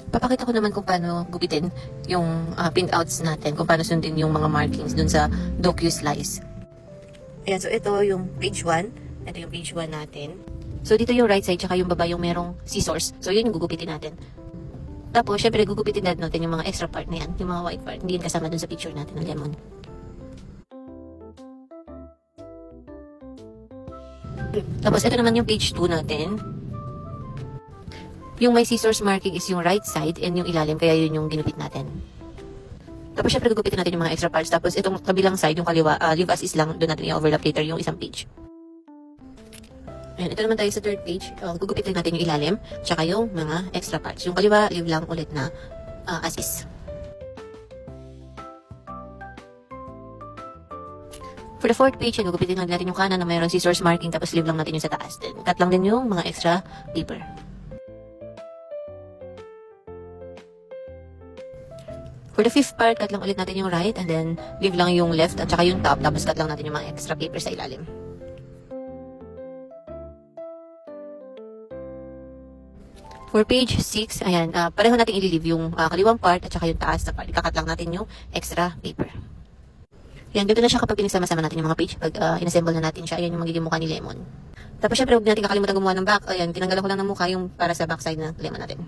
Papakita ko naman kung paano gupitin yung printouts natin, kung paano sundin yung mga markings dun sa docu-slice. Ayan, so ito yung page 1. Ito yung page 1 natin. So dito yung right side, tsaka yung baba yung merong scissors. So yun yung gugupitin natin. Tapos, syempre, gugupitin natin yung mga extra part na yan, yung mga white part. Hindi yun kasama dun sa picture natin ng lemon. Tapos, ito naman yung page 2 natin. Yung may scissors marking is yung right side and yung ilalim, kaya yun yung ginupit natin. Tapos, syempre, gugupitin natin yung mga extra parts. Tapos, itong kabilang side, yung kaliwa, leave as is lang, doon natin i-overlap later yung isang page. Ayan, ito naman tayo sa third page. Gugupitin natin yung ilalim, tsaka yung mga extra parts. Yung kaliwa, leave lang ulit na as is. For the fourth page, gugupitin natin yung kanan na mayroon scissors marking, tapos leave lang natin yung sa taas. Then, cut lang din yung mga extra paper. For the fifth part, cut lang ulit natin yung right, and then leave lang yung left at saka yung top, tapos cut lang natin yung mga extra paper sa ilalim. For page 6, ayan, pareho natin i-leave yung kaliwang part at saka yung taas na part. Ikakat lang natin yung extra paper. Yan, ganito na siya kapag pinagsama-sama natin yung mga page. Pag inassemble na natin siya, ayan yung magiging mukha ni lemon. Tapos syempre, huwag natin kakalimutan gumawa ng back. Ayan, tinanggalan ko lang ng mukha yung para sa backside ng lemon natin.